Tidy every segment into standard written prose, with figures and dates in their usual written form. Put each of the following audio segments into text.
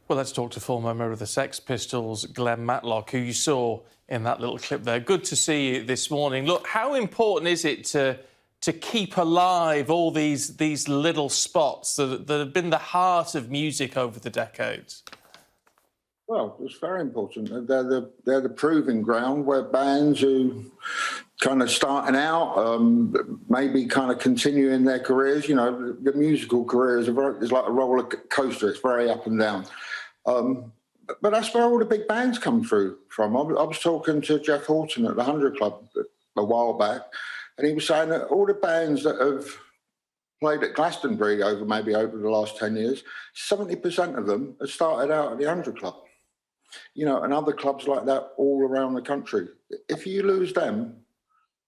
Well, let's talk to former member of the Sex Pistols, Glen Matlock, who you saw in that little clip there. Good to see you this morning. Look, how important is it to keep alive all these little spots that have been the heart of music over the decades? Well, it's very important. They're the proving ground where bands who kind of starting out, maybe kind of continuing their careers. You know, the musical career is like a roller coaster. It's very up and down. But that's where all the big bands come through from. I was talking to Jeff Horton at the 100 Club a while back, and he was saying that all the bands that have played at Glastonbury over the last 10 years, 70% of them have started out at the 100 Club. You know, and other clubs like that all around the country. If you lose them,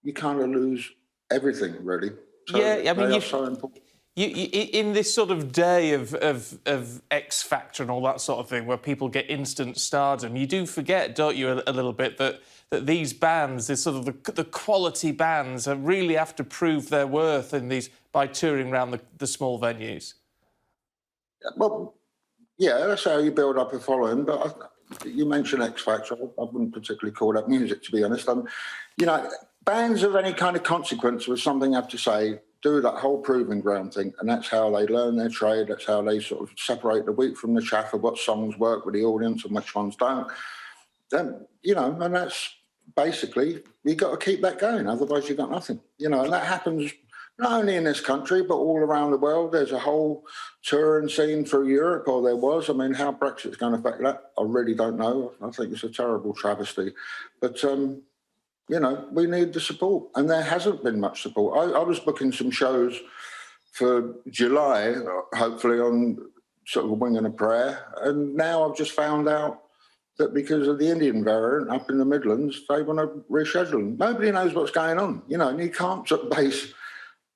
you kind of lose everything, really. So yeah, I mean, so important. In this sort of day of X Factor and all that sort of thing, where people get instant stardom, you do forget, don't you, a little bit that these bands, this sort of the quality bands, really have to prove their worth in these by touring around the small venues. Well, yeah, that's how you build up a following. But you mentioned X Factor. I wouldn't particularly call that music, to be honest. You know, bands of any kind of consequence with something have to say do that whole proving ground thing, and that's how they learn their trade. That's how they sort of separate the wheat from the chaff of what songs work with the audience and which ones don't. Then, you know, and that's basically, you got to keep that going. Otherwise, you got nothing. You know, and that happens not only in this country, but all around the world. There's a whole touring scene through Europe, or there was. I mean, how Brexit's going to affect that, I really don't know. I think it's a terrible travesty. But, you know, we need the support, and there hasn't been much support. I was booking some shows for July, hopefully on sort of a wing and a prayer, and now I've just found out that because of the Indian variant up in the Midlands, they want to reschedule them. Nobody knows what's going on, you know, and you can't sort of base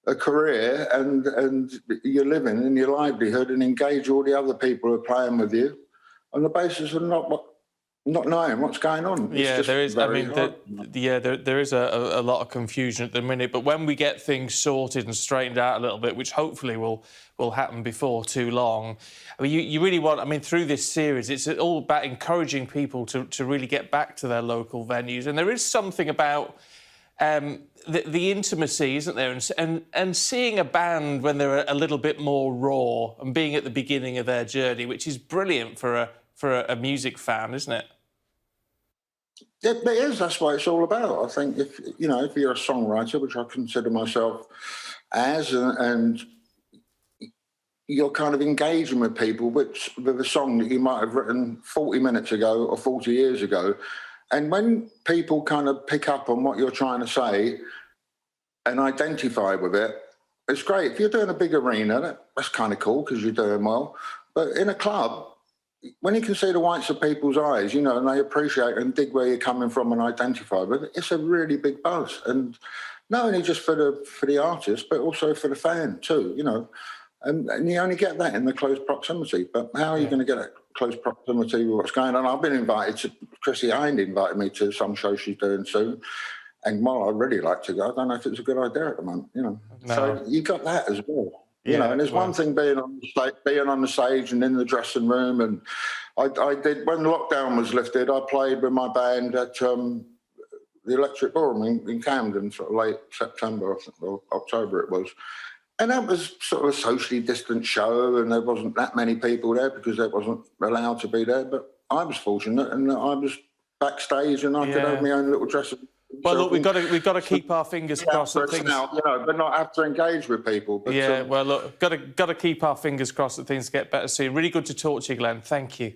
a career and your living and your livelihood and engage all the other people who are playing with you on the basis of not knowing what's going on. Yeah, there is. I mean, there is a lot of confusion at the minute. But when we get things sorted and straightened out a little bit, which hopefully will happen before too long, I mean, you really want. I mean, through this series, it's all about encouraging people to really get back to their local venues. And there is something about the intimacy, isn't there? And seeing a band when they're a little bit more raw and being at the beginning of their journey, which is brilliant for a music fan, isn't it? It is. That's what it's all about. I think if you're a songwriter, which I consider myself as, and you're kind of engaging with people with a song that you might have written 40 minutes ago or 40 years ago, and when people kind of pick up on what you're trying to say and identify with it, it's great. If you're doing a big arena, that's kind of cool because you're doing well. But in a club, when you can see the whites of people's eyes, you know, and they appreciate and dig where you're coming from and identify with it, it's a really big buzz. And not only just for the artist, but also for the fan too, you know. And you only get that in the close proximity. But how are you going to get that close proximity with what's going on? I've been invited to, Chrissy Hind invited me to some show she's doing soon. And while I'd really like to go, I don't know if it's a good idea at the moment, you know. No. So you got that as well. You know, and there's one thing being on the stage and in the dressing room. And I did, when lockdown was lifted, I played with my band at the Electric Ballroom in Camden, sort of late September or October it was. And that was sort of a socially distant show, and there wasn't that many people there because there wasn't allowed to be there. But I was fortunate, and I was backstage, and I could have my own little dressing room. Well, look, we've got to keep our fingers crossed that things. Now, you know, but not have to engage with people. But, well, look, got to keep our fingers crossed that things get better soon. Really good to talk to you, Glenn. Thank you.